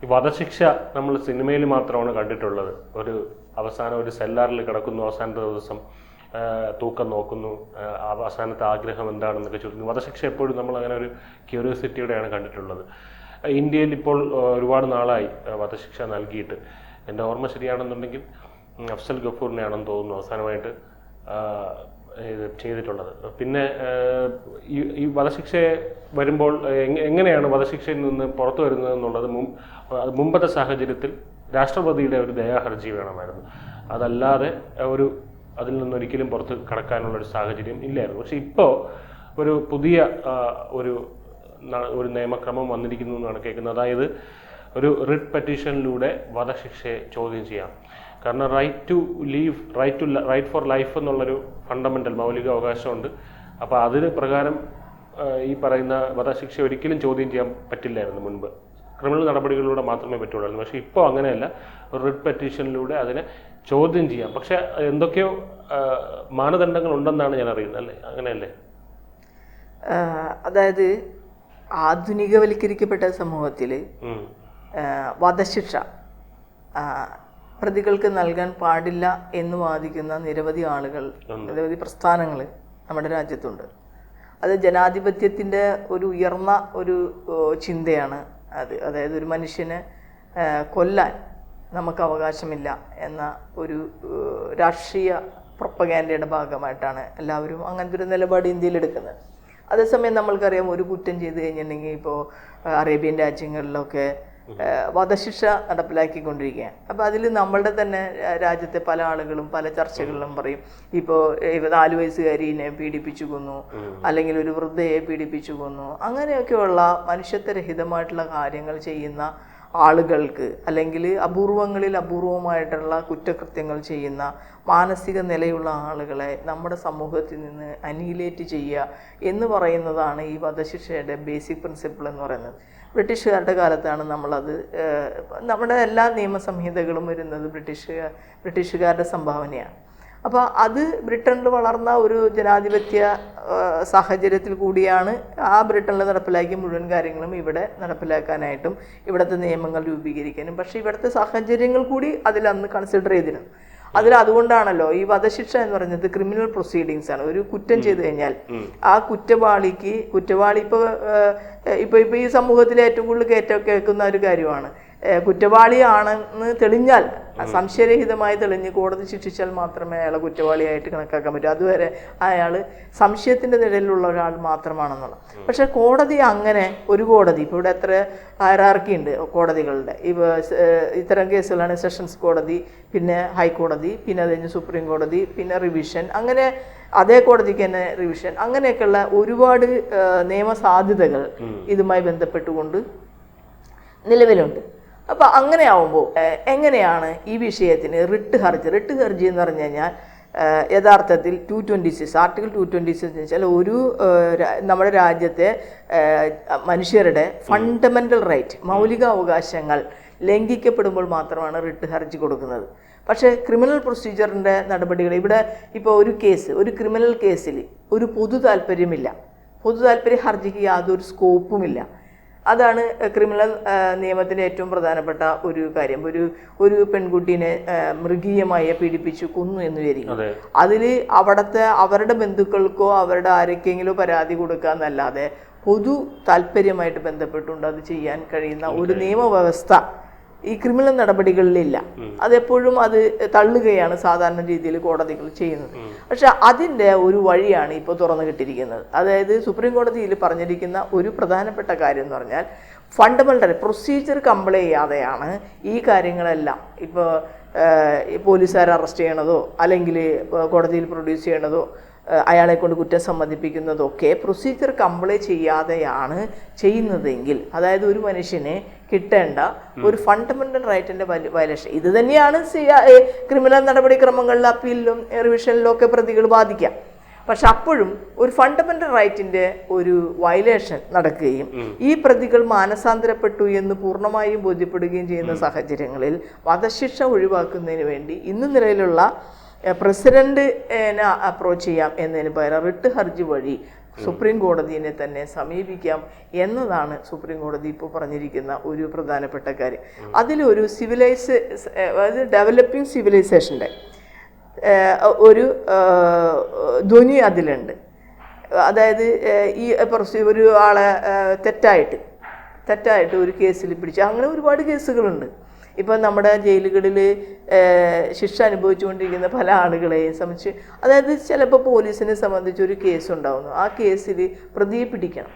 ഈ വധശിക്ഷ നമ്മൾ സിനിമയിൽ മാത്രമാണ് കണ്ടിട്ടുള്ളത്. അവസാനം ഒരു സെല്ലാറിൽ കിടക്കുന്നു, അവസാനത്തെ ദിവസം തൂക്കം നോക്കുന്നു, അവസാനത്തെ ആഗ്രഹം എന്താണെന്നൊക്കെ ചോദിക്കുന്നു. വധശിക്ഷ എപ്പോഴും നമ്മൾ അങ്ങനെ ഒരു ക്യൂരിയോസിറ്റിയോടെയാണ് കണ്ടിട്ടുള്ളത്. ഇന്ത്യയിൽ ഇപ്പോൾ ഒരുപാട് നാളായി വധശിക്ഷ നൽകിയിട്ട്. എൻ്റെ ഓർമ്മ ശരിയാണെന്നുണ്ടെങ്കിൽ അഫ്സൽ ഗഫൂറിനെയാണെന്ന് തോന്നുന്നു അവസാനമായിട്ട് ഇത് ചെയ്തിട്ടുള്ളത്. പിന്നെ ഈ വധശിക്ഷയെ വരുമ്പോൾ എങ്ങനെയാണ് വധശിക്ഷയിൽ നിന്ന് പുറത്തു വരുന്നത് എന്നുള്ളത് മുമ്പത്തെ സാഹചര്യത്തിൽ രാഷ്ട്രപതിയുടെ ഒരു ദയാഹർജി വേണമായിരുന്നു. അതല്ലാതെ അതിൽ നിന്നൊരിക്കലും പുറത്ത് കടക്കാനുള്ളൊരു സാഹചര്യം ഇല്ലായിരുന്നു. പക്ഷെ ഇപ്പോൾ ഒരു പുതിയ ഒരു നിയമക്രമം വന്നിരിക്കുന്നു എന്നാണ് കേൾക്കുന്നത്. അതായത് ഒരു റിട്ട് പെറ്റീഷനിലൂടെ വധശിക്ഷയെ ചോദ്യം ചെയ്യാം. കാരണം റൈറ്റ് ഫോർ ലൈഫ് എന്നുള്ളൊരു ഫണ്ടമെൻ്റൽ മൗലിക അവകാശമുണ്ട്. അപ്പോൾ അതിന് പ്രകാരം ഈ പറയുന്ന വധശിക്ഷ ഒരിക്കലും ചോദ്യം ചെയ്യാൻ പറ്റില്ലായിരുന്നു മുൻപ്. ക്രിമിനൽ നടപടികളിലൂടെ മാത്രമേ പറ്റുള്ളൂ. പക്ഷേ ഇപ്പോൾ അങ്ങനെയല്ല, ഒരു റിട്ട് പെറ്റീഷനിലൂടെ അതിനെ ചോദ്യം ചെയ്യാം. പക്ഷെ എന്തൊക്കെയോ മാനദണ്ഡങ്ങൾ ഉണ്ടെന്നാണ് ഞാൻ അറിയുന്നത്, അല്ലേ? അങ്ങനെയല്ലേ? അതായത് ആധുനികവൽക്കരിക്കപ്പെട്ട സമൂഹത്തിൽ വധശിക്ഷ പ്രതികൾക്ക് നൽകാൻ പാടില്ല എന്ന് വാദിക്കുന്ന നിരവധി ആളുകൾ, നിരവധി പ്രസ്ഥാനങ്ങൾ നമ്മുടെ രാജ്യത്തുണ്ട്. അത് ജനാധിപത്യത്തിൻ്റെ ഒരു ഉയർന്ന ഒരു ചിന്തയാണ് അത്. അതായത് ഒരു മനുഷ്യനെ കൊല്ലാൻ നമുക്ക് അവകാശമില്ല എന്ന ഒരു രാഷ്ട്രീയ പ്രൊപ്പഗാൻഡയുടെ ഭാഗമായിട്ടാണ് എല്ലാവരും അങ്ങനത്തെ ഒരു നിലപാട് ഇന്ത്യയിൽ എടുക്കുന്നത്. അതേസമയം നമ്മൾക്കറിയാം, ഒരു കുറ്റം ചെയ്ത് കഴിഞ്ഞിട്ടുണ്ടെങ്കിൽ ഇപ്പോൾ അറേബ്യൻ രാജ്യങ്ങളിലൊക്കെ വധശിക്ഷ നടപ്പിലാക്കിക്കൊണ്ടിരിക്കുകയാണ്. അപ്പോൾ അതിൽ നമ്മളുടെ തന്നെ രാജ്യത്തെ പല ആളുകളും പല ചർച്ചകളിലും പറയും, ഇപ്പോൾ 4 വയസ്സുകാരിനെ പീഡിപ്പിച്ചു കൊന്നു, അല്ലെങ്കിൽ ഒരു വൃദ്ധയെ പീഡിപ്പിച്ചു കൊന്നു, അങ്ങനെയൊക്കെയുള്ള മനുഷ്യത്വരഹിതമായിട്ടുള്ള കാര്യങ്ങൾ ചെയ്യുന്ന ആളുകൾക്ക്, അല്ലെങ്കിൽ അപൂർവമായിട്ടുള്ള കുറ്റകൃത്യങ്ങൾ ചെയ്യുന്ന മാനസിക നിലയുള്ള ആളുകളെ നമ്മുടെ സമൂഹത്തിൽ നിന്ന് അനിഹിലേറ്റ് ചെയ്യുക എന്ന് പറയുന്നതാണ് ഈ വധശിക്ഷയുടെ ബേസിക് പ്രിൻസിപ്പിൾ എന്ന് പറയുന്നത്. ബ്രിട്ടീഷുകാരുടെ കാലത്താണ് നമ്മളത്, നമ്മുടെ എല്ലാ നിയമസംഹിതകളും വരുന്നത് ബ്രിട്ടീഷുകാരുടെ സംഭാവനയാണ്. അപ്പോൾ അത് ബ്രിട്ടനിൽ വളർന്ന ഒരു ജനാധിപത്യ സാഹചര്യത്തിൽ കൂടിയാണ് ആ ബ്രിട്ടനിൽ നടപ്പിലാക്കിയ മുഴുവൻ കാര്യങ്ങളും ഇവിടെ നടപ്പിലാക്കാനായിട്ടും ഇവിടുത്തെ നിയമങ്ങൾ രൂപീകരിക്കാനും. പക്ഷേ ഇവിടുത്തെ സാഹചര്യങ്ങൾ കൂടി അതിലന്ന് കൺസിഡർ ചെയ്തിരുന്നു. അതുകൊണ്ടാണല്ലോ ഈ വധശിക്ഷ എന്ന് പറയുന്നത് ക്രിമിനൽ പ്രൊസീഡിങ്സ് ആണ്. ഒരു കുറ്റം ചെയ്തു കഴിഞ്ഞാൽ ആ കുറ്റവാളി ഇപ്പൊ ഈ സമൂഹത്തിലെ ഏറ്റവും കൂടുതൽ കേൾക്കുന്ന ഒരു കാര്യമാണ്, കുറ്റവാളിയാണെന്ന് തെളിഞ്ഞാൽ, സംശയരഹിതമായി തെളിഞ്ഞ് കോടതി ശിക്ഷിച്ചാൽ മാത്രമേ അയാളെ കുറ്റവാളിയായിട്ട് കണക്കാക്കാൻ പറ്റൂ. അതുവരെ അയാൾ സംശയത്തിൻ്റെ നിഴലിലുള്ള ഒരാൾ മാത്രമാണെന്നുള്ളത്. പക്ഷെ കോടതി അങ്ങനെ ഇപ്പോൾ ഇവിടെ എത്ര ഹയറാർക്കി ഉണ്ട് കോടതികളുടെ. ഇത്തരം കേസുകളാണ് സെഷൻസ് കോടതി, പിന്നെ ഹൈക്കോടതി, പിന്നെ അത് കഴിഞ്ഞ് സുപ്രീം കോടതി, പിന്നെ റിവിഷൻ, അങ്ങനെ അതേ കോടതിക്ക് തന്നെ റിവിഷൻ, അങ്ങനെയൊക്കെയുള്ള ഒരുപാട് നിയമസാധ്യതകൾ ഇതുമായി ബന്ധപ്പെട്ടുകൊണ്ട് നിലവിലുണ്ട്. അപ്പോൾ അങ്ങനെ ആവുമ്പോൾ എങ്ങനെയാണ് ഈ വിഷയത്തിന് റിട്ട് ഹർജി എന്ന് പറഞ്ഞു കഴിഞ്ഞാൽ യഥാർത്ഥത്തിൽ 226 ആർട്ടിക്കിൾ 226 എന്ന് വെച്ചാൽ നമ്മുടെ രാജ്യത്തെ മനുഷ്യരുടെ ഫണ്ടമെൻ്റൽ റൈറ്റ്, മൗലിക അവകാശങ്ങൾ ലംഘിക്കപ്പെടുമ്പോൾ മാത്രമാണ് റിട്ട് ഹർജി കൊടുക്കുന്നത്. പക്ഷേ ക്രിമിനൽ പ്രൊസീജിയറിൻ്റെ നടപടികൾ ഇവിടെ ഇപ്പോൾ ഒരു ക്രിമിനൽ കേസിൽ ഒരു പൊതു താല്പര്യ ഹർജിക്ക് യാതൊരു സ്കോപ്പുമില്ല. അതാണ് ക്രിമിനൽ നിയമത്തിൻ്റെ ഏറ്റവും പ്രധാനപ്പെട്ട ഒരു കാര്യം. ഒരു പെൺകുട്ടീനെ മൃഗീയമായി പീഡിപ്പിച്ചു കൊന്നു എന്ന് വിചാരിക്കും. അതിൽ അവരുടെ ബന്ധുക്കൾക്കോ അവരുടെ ആരൊക്കെയെങ്കിലും പരാതി കൊടുക്കാന്നല്ലാതെ പൊതു താല്പര്യമായിട്ട് ബന്ധപ്പെട്ടുകൊണ്ട് അത് ചെയ്യാൻ കഴിയുന്ന ഒരു നിയമവ്യവസ്ഥ ഈ ക്രിമിനൽ നടപടികളിലില്ല. അതെപ്പോഴും അത് തള്ളുകയാണ് സാധാരണ രീതിയിൽ കോടതികൾ ചെയ്യുന്നത്. പക്ഷെ അതിൻ്റെ ഒരു വഴിയാണ് ഇപ്പോൾ തുറന്നു കിട്ടിയിരിക്കുന്നത്. അതായത് സുപ്രീം കോടതിയിൽ പറഞ്ഞിരിക്കുന്ന ഒരു പ്രധാനപ്പെട്ട കാര്യം എന്ന് പറഞ്ഞാൽ, ഫണ്ടമെൻ്റൽ പ്രൊസീജിയർ കംപ്ലൈ ചെയ്യാതെയാണ് ഈ കാര്യങ്ങളെല്ലാം, ഇപ്പോൾ പോലീസുകാരെ അറസ്റ്റ് ചെയ്യണതോ അല്ലെങ്കിൽ കോടതിയിൽ പ്രൊഡ്യൂസ് ചെയ്യണതോ അയാളെ കൊണ്ട് കുറ്റം സമ്മതിപ്പിക്കുന്നതൊക്കെ പ്രൊസീജിയർ കംപ്ലൈ ചെയ്യാതെയാണ് ചെയ്യുന്നതെങ്കിൽ, അതായത് ഒരു മനുഷ്യന് കിട്ടേണ്ട ഒരു ഫണ്ടമെൻ്റൽ റൈറ്റിൻ്റെ വയലേഷൻ, ഇത് തന്നെയാണ് ക്രിമിനൽ നടപടിക്രമങ്ങളിലും അപ്പീലിലും റിവിഷനിലും ഒക്കെ പ്രതികൾ ബാധിക്കാം. പക്ഷെ അപ്പോഴും ഒരു ഫണ്ടമെൻ്റൽ റൈറ്റിൻ്റെ ഒരു വയലേഷൻ നടക്കുകയും ഈ പ്രതികൾ മാനസാന്തരപ്പെട്ടു എന്ന് പൂർണ്ണമായും ബോധ്യപ്പെടുകയും ചെയ്യുന്ന സാഹചര്യങ്ങളിൽ വധശിക്ഷ ഒഴിവാക്കുന്നതിന് വേണ്ടി ഇന്ന് നിലവിലുള്ള പ്രസിഡന്റിനെ അപ്രോച്ച് ചെയ്യാം എന്നതിന് പകരം റിട്ട് ഹർജി വഴി സുപ്രീം കോടതിയെ തന്നെ സമീപിക്കാം എന്നതാണ് സുപ്രീം കോടതി ഇപ്പോൾ പറഞ്ഞിരിക്കുന്ന ഒരു പ്രധാനപ്പെട്ട കാര്യം. അതിലൊരു അതായത് ഡെവലപ്പിംഗ് സിവിലൈസേഷൻ്റെ ഒരു ധ്വനി അതിലുണ്ട്. അതായത് ഈ ഒരു ആളെ തെറ്റായിട്ട് ഒരു കേസിൽ പിടിച്ച്, അങ്ങനെ ഒരുപാട് കേസുകളുണ്ട്. ഇപ്പം നമ്മുടെ ജയിലുകളിൽ ശിക്ഷ അനുഭവിച്ചുകൊണ്ടിരിക്കുന്ന പല ആളുകളെയും സംബന്ധിച്ച്, അതായത് ചിലപ്പോൾ പോലീസിനെ സംബന്ധിച്ച് ഒരു കേസ് ഉണ്ടാകുന്നു, ആ കേസിൽ പ്രതിയെ പിടിക്കണം.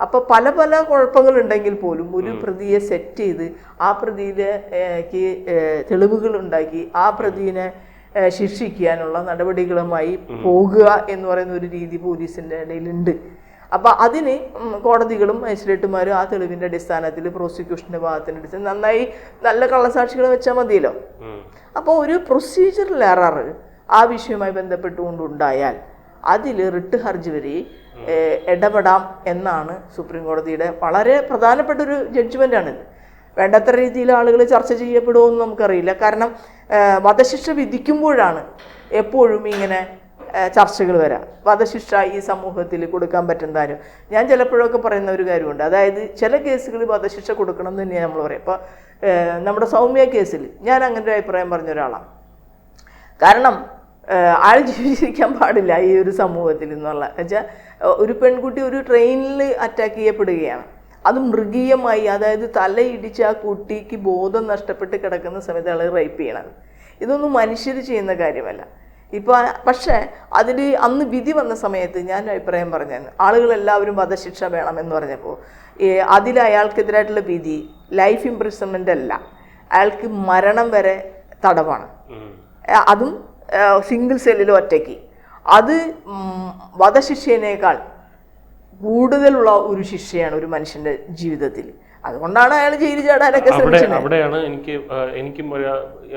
അപ്പോൾ പല കുഴപ്പങ്ങളുണ്ടെങ്കിൽ പോലും ഒരു പ്രതിയെ സെറ്റ് ചെയ്ത് ആ പ്രതിയിലേക്ക് തെളിവുകൾ ഉണ്ടാക്കി ആ പ്രതിയെ ശിക്ഷിക്കാനുള്ള നടപടികളുമായി പോകുക എന്ന് പറയുന്ന ഒരു രീതി പോലീസിൻ്റെ ഇടയിലുണ്ട്. അപ്പോൾ അതിന് കോടതികളും മജിസ്ട്രേറ്റുമാരും ആ തെളിവിൻ്റെ അടിസ്ഥാനത്തിൽ പ്രോസിക്യൂഷൻ്റെ ഭാഗത്തിൻ്റെ അടിസ്ഥാനം നന്നായി നല്ല കള്ളസാക്ഷികളെ വെച്ചാൽ മതിയല്ലോ. അപ്പോൾ ഒരു പ്രൊസീജിയറൽ എറർ ആ വിഷയവുമായി ബന്ധപ്പെട്ടുകൊണ്ടുണ്ടായാൽ അതിൽ റിട്ട് ഹർജി വരെ ഇടപെടാം എന്നാണ് സുപ്രീം കോടതിയുടെ വളരെ പ്രധാനപ്പെട്ട ഒരു ജഡ്ജ്മെൻ്റാണിത്. വേണ്ടത്ര രീതിയിൽ ആളുകൾ ചർച്ച ചെയ്യപ്പെടുമെന്ന് നമുക്കറിയില്ല. കാരണം വധശിക്ഷ വിധിക്കുമ്പോഴാണ് എപ്പോഴും ഇങ്ങനെ ചർച്ചകൾ വരാം. വധശിക്ഷ ഈ സമൂഹത്തിൽ കൊടുക്കാൻ പറ്റുന്നതാരും ഞാൻ ചിലപ്പോഴൊക്കെ പറയുന്ന ഒരു കാര്യമുണ്ട്. അതായത് ചില കേസുകളിൽ വധശിക്ഷ കൊടുക്കണം എന്ന് തന്നെയാണ് നമ്മൾ പറയും. ഇപ്പോൾ നമ്മുടെ സൗമ്യ കേസിൽ ഞാൻ അങ്ങനെ ഒരു അഭിപ്രായം പറഞ്ഞ ഒരാളാണ്. കാരണം ആൾ ജീവിച്ചിരിക്കാൻ പാടില്ല ഈ ഒരു സമൂഹത്തിൽ എന്നുള്ള വെച്ചാൽ, ഒരു പെൺകുട്ടി ഒരു ട്രെയിനിൽ അറ്റാക്ക് ചെയ്യപ്പെടുകയാണ്. അത് മൃഗീയമായി, അതായത് തലയിടിച്ച് ആ കുട്ടിക്ക് ബോധം നഷ്ടപ്പെട്ട് കിടക്കുന്ന സമയത്ത് ആൾ റേപ്പ് ചെയ്യണത്. ഇതൊന്നും മനുഷ്യർ ചെയ്യുന്ന കാര്യമല്ല. ഇപ്പോൾ പക്ഷേ അതിൽ അന്ന് വിധി വന്ന സമയത്ത് ഞാൻ അഭിപ്രായം പറഞ്ഞായിരുന്നു, ആളുകളെല്ലാവരും വധശിക്ഷ വേണമെന്ന് പറഞ്ഞപ്പോൾ അതിൽ അയാൾക്കെതിരായിട്ടുള്ള വിധി ലൈഫ് ഇംപ്രിസൺമെൻ്റ് അല്ല, അയാൾക്ക് മരണം വരെ തടവാണ്. അതും സിംഗിൾ സെല്ലിൽ ഒറ്റയ്ക്ക്. അത് വധശിക്ഷേനേക്കാൾ കൂടുതലുള്ള ഒരു ശിക്ഷയാണ് ഒരു മനുഷ്യൻ്റെ ജീവിതത്തിൽ. അതുകൊണ്ടാണ് അയാൾ ജയിലിൽ ചാടാനൊക്കെ ശ്രമിച്ചത്. അവിടെയാണ് എനിക്കും ഒരു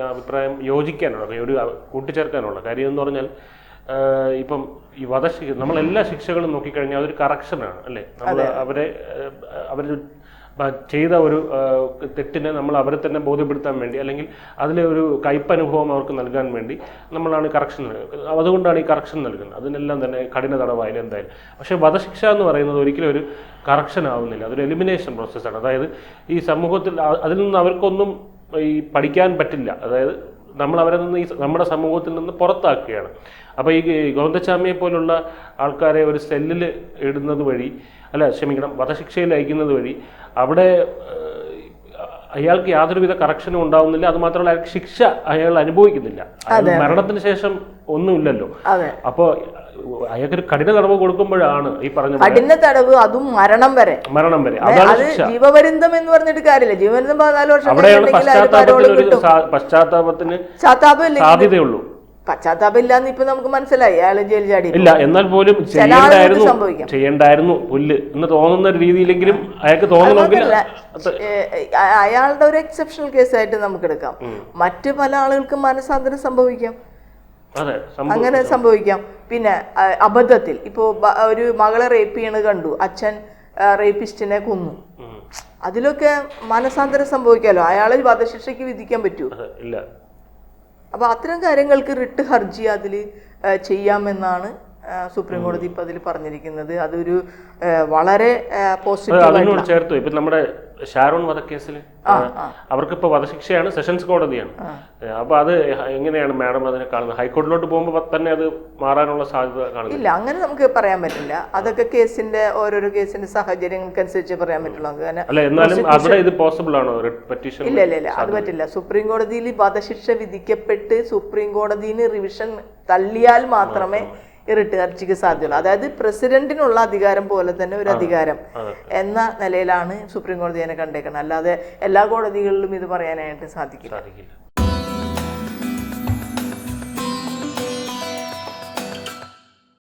അഭിപ്രായം യോജിക്കാനുള്ള, ഒരു കൂട്ടിച്ചേർക്കാനുള്ള കാര്യം എന്ന് പറഞ്ഞാൽ, ഇപ്പം ഈ വധശിക്ഷ നമ്മളെല്ലാ ശിക്ഷകളും നോക്കിക്കഴിഞ്ഞാൽ അതൊരു കറക്ഷനാണ് അല്ലേ. നമ്മൾ അവർ ചെയ്ത ഒരു തെറ്റിനെ നമ്മൾ അവരെ തന്നെ ബോധ്യപ്പെടുത്താൻ വേണ്ടി, അല്ലെങ്കിൽ അതിലെ ഒരു കയ്പനുഭവം അവർക്ക് നൽകാൻ വേണ്ടി നമ്മളാണ് കറക്ഷൻ, അതുകൊണ്ടാണ് ഈ കറക്ഷൻ നൽകുന്നത്. അതിനെല്ലാം തന്നെ കഠിന തടവായാലും എന്തായാലും. പക്ഷേ വധശിക്ഷ എന്ന് പറയുന്നത് ഒരിക്കലും ഒരു കറക്ഷൻ ആവുന്നില്ല, അതൊരു എലിമിനേഷൻ പ്രോസസ്സാണ്. അതായത് ഈ സമൂഹത്തിൽ അതിൽ നിന്ന് അവർക്കൊന്നും ഈ പഠിക്കാൻ പറ്റില്ല. അതായത് നമ്മൾ അവരെ നിന്ന് ഈ നമ്മുടെ സമൂഹത്തിൽ നിന്ന് പുറത്താക്കുകയാണ്. അപ്പോൾ ഈ ഗോവിന്ദച്ചാമിയെ പോലുള്ള ആൾക്കാരെ ഒരു സെല്ലിൽ ഇടുന്നത് വഴി, വധശിക്ഷയിൽ അയക്കുന്നത് വഴി അവിടെ അയാൾക്ക് യാതൊരുവിധ കറക്ഷനും ഉണ്ടാവുന്നില്ല. അത് മാത്രമല്ല അയാൾക്ക് ശിക്ഷ അയാൾ അനുഭവിക്കുന്നില്ല. മരണത്തിന് ശേഷം ഒന്നുമില്ലല്ലോ. അപ്പോൾ അയാൾക്കൊരു കഠിന തടവ് കൊടുക്കുമ്പോഴാണ് ഈ പറഞ്ഞ കഠിന തടവ്, അതും മരണം വരെ. അതാണ് ജീവപര്യന്തം എന്ന് പറഞ്ഞിട്ട് കാര്യമില്ല. ജീവപര്യന്തം 14 വർഷം പശ്ചാത്താപത്തിന് സാധ്യതയുള്ളൂ. പശ്ചാത്താപം ഇല്ലാന്ന് ഇപ്പൊ നമുക്ക് മനസ്സിലായി. അയാള് ജയിൽ ചാടി ഇല്ല, എന്നാൽ പോലും ചെയ്യണ്ടായിരുന്നു പുല്ല് എന്ന് തോന്നുന്ന രീതിയിലെങ്കിലും അയാൾക്ക് തോന്നുന്നെങ്കിൽ അയാളുടെ ഒരു എക്സെപ്ഷണൽ കേസായിട്ട് നമുക്ക് എടുക്കാം. മറ്റു പല ആളുകൾക്കും മനസാന്തരം സംഭവിക്കാം, അങ്ങനെ സംഭവിക്കാം. പിന്നെ അബദ്ധത്തിൽ ഇപ്പോ ഒരു മകളെ റേപ്പ് ചെയ്യണത് കണ്ടു, അച്ഛൻ റേപ്പിസ്റ്റിനെ കൊന്നു, അതിലൊക്കെ മനസാന്തരം സംഭവിക്കാമല്ലോ. അയാളെ വധശിക്ഷയ്ക്ക് വിധിക്കാൻ പറ്റൂ? ഇല്ല. അപ്പോൾ അത്തരം കാര്യങ്ങൾക്ക് റിട്ട് ഹർജി അതിൽ ചെയ്യാമെന്നാണ് സുപ്രീം കോടതി ഇപ്പം അതിൽ പറഞ്ഞിരിക്കുന്നത്. അതൊരു വളരെ പോസിറ്റീവ് ചേർത്തു. ഇപ്പം നമ്മുടെ ഷാരോൺ വധക്കേസിൽ അവർക്കിപ്പോ വധശിക്ഷയാണ്, സെഷൻസ് കോടതിയാണ്. അപ്പൊ അത് എങ്ങനെയാണ് മാഡം അതിനെ കാണുന്നത്? ഹൈക്കോടതിയിലോട്ട് പോകുമ്പോൾ തന്നെ അത് മാറാനുള്ള സാധ്യത കാണുന്നു? ഇല്ല, അങ്ങനെ നമുക്ക് പറയാൻ പറ്റില്ല. അതൊക്കെ കേസിന്റെ ഓരോരോ കേസിന്റെ സാഹചര്യങ്ങൾക്കനുസരിച്ച് പറയാൻ പറ്റുള്ളൂ. ഇല്ല ഇല്ല ഇല്ല, അത് പറ്റില്ല. സുപ്രീം കോടതിയിൽ വധശിക്ഷ വിധിക്കപ്പെട്ട് സുപ്രീം കോടതിയിൽ റിവിഷൻ തള്ളിയാൽ മാത്രമേ റിട്ട് ഹർജിക്ക് സാധ്യതയുള്ളൂ. അതായത് പ്രസിഡന്റിനുള്ള അധികാരം പോലെ തന്നെ ഒരു അധികാരം എന്ന നിലയിലാണ് സുപ്രീം കോടതി അതിനെ കണ്ടേക്കുന്നത്. അല്ലാതെ എല്ലാ കോടതികളിലും ഇത് പറയാനായിട്ട് സാധിക്കില്ല.